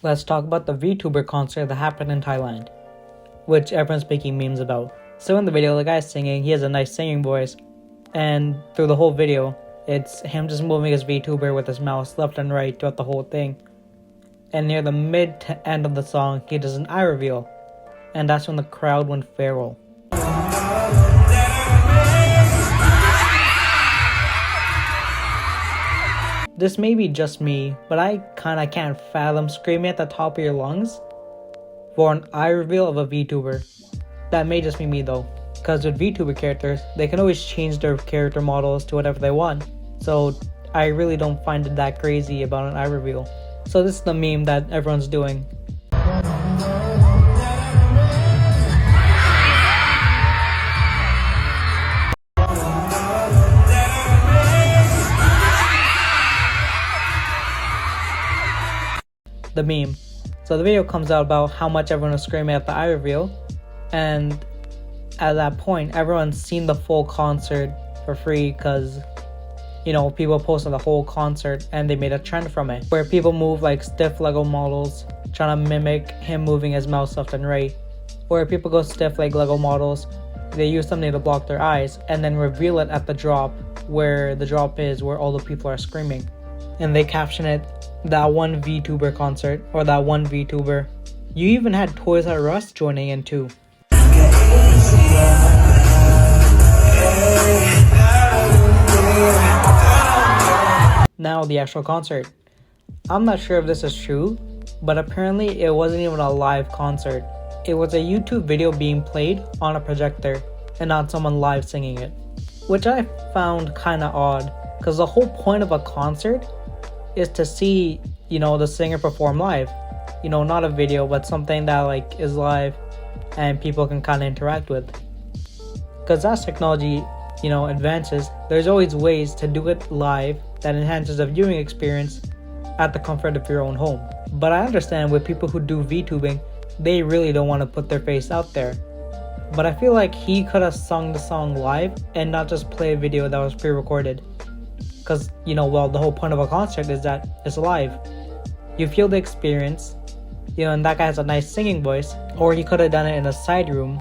Let's talk about the VTuber concert that happened in Thailand, which everyone's making memes about. So in the video, the guy's singing, he has a nice singing voice, and through the whole video, it's him just moving his VTuber with his mouse left and right throughout the whole thing. And near the mid to end of the song, he does an eye reveal, and that's when the crowd went feral. This may be just me, but I kinda can't fathom screaming at the top of your lungs for an eye reveal of a VTuber. That may just be me though, because with VTuber characters, they can always change their character models to whatever they want, so I really don't find it that crazy about an eye reveal. So this is the meme that everyone's doing. The meme. So the video comes out about how much everyone was screaming at the eye reveal, and at that point everyone's seen the full concert for free because, you know, people posted the whole concert and they made a trend from it where people move like stiff Lego models trying to mimic him moving his mouse left and right, where people go stiff like Lego models, they use something to block their eyes and then reveal it at the drop, where the drop is where all the people are screaming, and they caption it, "That one VTuber concert," or "that one VTuber." You even had Toys R Us joining in too. Now the actual concert. I'm not sure if this is true, but apparently it wasn't even a live concert. It was a YouTube video being played on a projector and not someone live singing it, which I found kinda odd, because the whole point of a concert is to see, you know, the singer perform live. You know, not a video, but something that like is live and people can kind of interact with. Because as technology, you know, advances, there's always ways to do it live that enhances the viewing experience at the comfort of your own home. But I understand with people who do VTubing, they really don't want to put their face out there. But I feel like he could have sung the song live and not just play a video that was pre-recorded. Because, you know, well, the whole point of a concert is that it's live. You feel the experience, you know, and that guy has a nice singing voice. Or he could have done it in a side room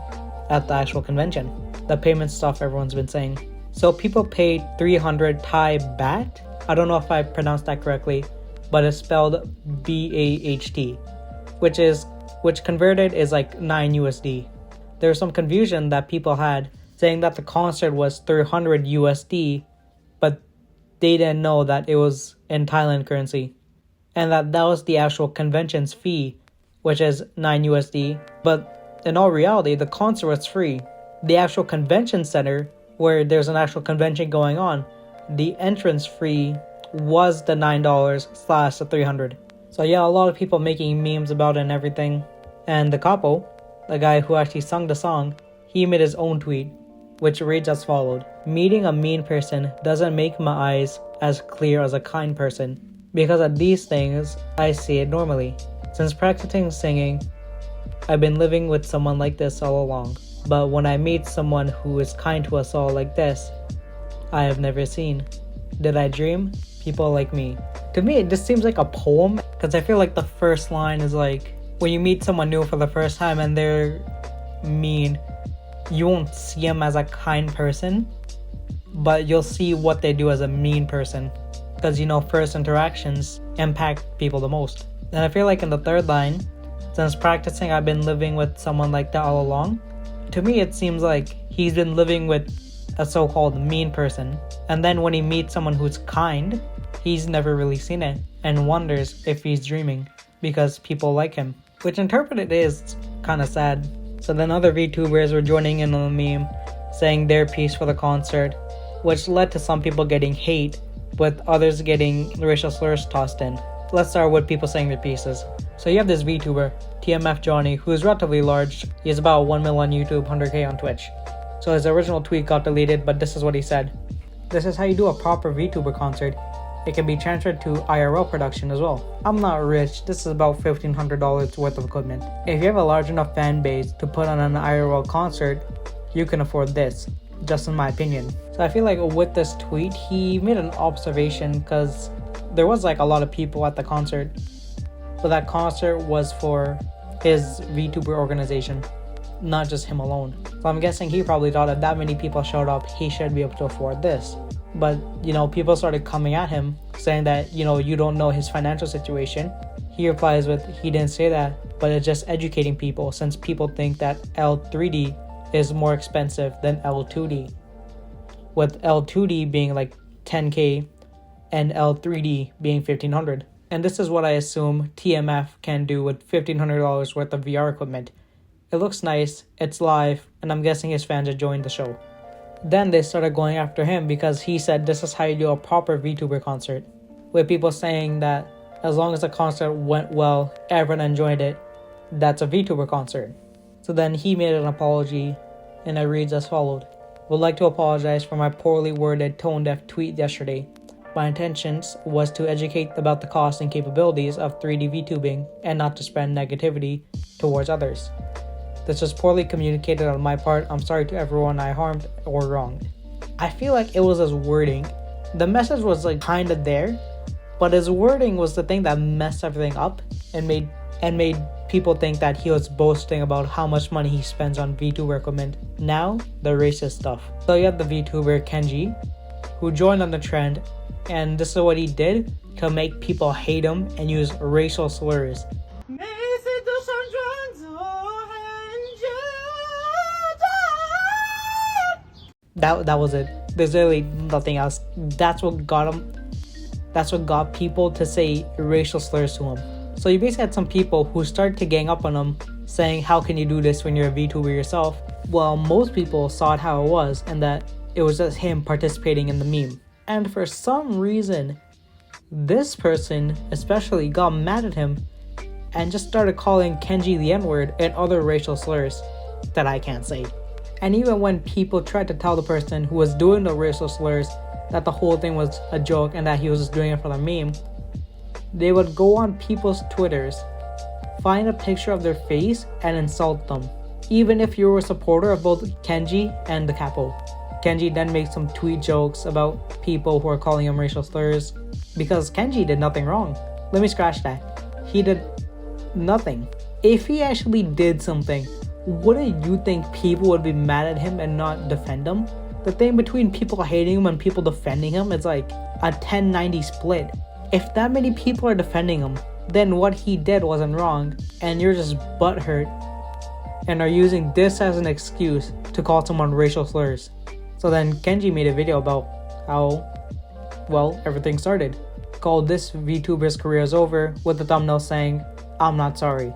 at the actual convention. The payment stuff everyone's been saying. So people paid 300 Thai baht. I don't know if I pronounced that correctly, but it's spelled BAHT, which converted is like 9 USD. There was some confusion that people had saying that the concert was 300 USD, but they didn't know that it was in Thailand currency, and that was the actual convention's fee, which is 9 USD. But in all reality, the concert was free. The actual convention center, where there's an actual convention going on, the entrance fee was the $9 / the 300. So yeah, a lot of people making memes about it and everything. And the capo, the guy who actually sung the song, he made his own tweet, which reads as followed: "Meeting a mean person doesn't make my eyes as clear as a kind person. Because of these things, I see it normally. Since practicing singing, I've been living with someone like this all along. But when I meet someone who is kind to us all like this, I have never seen. Did I dream? People like me." To me, it just seems like a poem, because I feel like the first line is like, when you meet someone new for the first time and they're mean, you won't see them as a kind person, but you'll see what they do as a mean person. Because, you know, first interactions impact people the most. And I feel like in the third line, since practicing I've been living with someone like that all along, to me it seems like he's been living with a so-called mean person. And then when he meets someone who's kind, he's never really seen it and wonders if he's dreaming because people like him. Which interpreted is kind of sad. So then other VTubers were joining in on the meme, saying their piece for the concert, which led to some people getting hate, with others getting racial slurs tossed in. Let's start with people saying their pieces. So you have this VTuber, TMF Johnny, who is relatively large. He has about 1 million on YouTube, 100k on Twitch. So his original tweet got deleted, but this is what he said: "This is how you do a proper VTuber concert. It can be transferred to IRL production as well. I'm not rich, this is about $1,500 worth of equipment. If you have a large enough fan base to put on an IRL concert, you can afford this, just in my opinion." So I feel like with this tweet, he made an observation, because there was like a lot of people at the concert, but that concert was for his VTuber organization, not just him alone. So I'm guessing he probably thought if that many people showed up, he should be able to afford this. But, people started coming at him, saying that, you don't know his financial situation. He replies with, he didn't say that, but it's just educating people, since people think that L3D is more expensive than L2D, with L2D being like 10K and L3D being $1,500. And this is what I assume TMF can do with $1,500 worth of VR equipment. It looks nice, it's live, and I'm guessing his fans enjoying the show. Then they started going after him because he said this is how you do a proper VTuber concert, with people saying that as long as the concert went well, everyone enjoyed it, that's a VTuber concert. So then he made an apology, and it reads as followed. Would like to apologize for my poorly worded, tone-deaf tweet yesterday. My intentions was to educate about the costs and capabilities of 3D VTubing and not to spread negativity towards others. This was poorly communicated on my part. I'm sorry to everyone I harmed or wronged. I feel like it was his wording. The message was like kinda there, but his wording was the thing that messed everything up and made people think that he was boasting about how much money he spends on VTuber equipment. Now, the racist stuff. So you have the VTuber Kenji, who joined on the trend, and this is what he did to make people hate him and use racial slurs. That was it. There's literally nothing else. That's what got him. That's what got people to say racial slurs to him. So you basically had some people who started to gang up on him, saying, how can you do this when you're a VTuber yourself? Well, most people saw it how it was, and that it was just him participating in the meme. And for some reason, this person especially got mad at him and just started calling Kenji the N-word and other racial slurs that I can't say. And even when people tried to tell the person who was doing the racial slurs that the whole thing was a joke and that he was just doing it for the meme, they would go on people's Twitters, find a picture of their face, and insult them, even if you were a supporter of both Kenji and the capo. Kenji then makes some tweet jokes about people who are calling him racial slurs, because Kenji did nothing wrong. Let me scratch that. He did nothing. If he actually did something, wouldn't you think people would be mad at him and not defend him? The thing between people hating him and people defending him is like a 10-90 split. If that many people are defending him, then what he did wasn't wrong, and you're just butthurt and are using this as an excuse to call someone racial slurs. So then Kenji made a video about how, well, everything started, called this VTuber's career is over, with the thumbnail saying, I'm not sorry.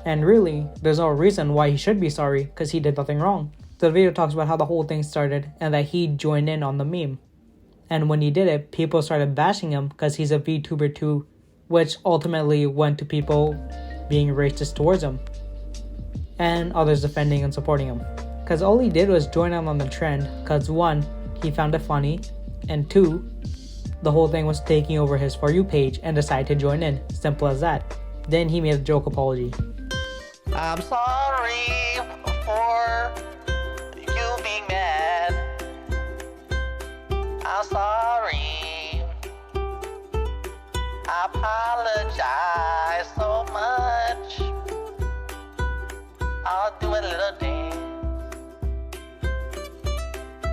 And really, there's no reason why he should be sorry, because he did nothing wrong. So the video talks about how the whole thing started and that he joined in on the meme. And when he did it, people started bashing him because he's a VTuber too, which ultimately went to people being racist towards him, and others defending and supporting him. Because all he did was join in on the trend because 1, he found it funny, and 2, the whole thing was taking over his For You page and decided to join in. Simple as that. Then he made a joke apology. I'm sorry for you being mad. I'm sorry. I apologize so much. I'll do a little dance.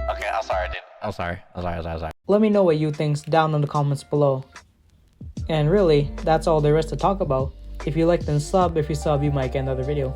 Okay, I'm sorry, dude. I'm sorry. Let me know what you think down in the comments below. And really, that's all there is to talk about. If you like, then sub. If you sub, you might get another video.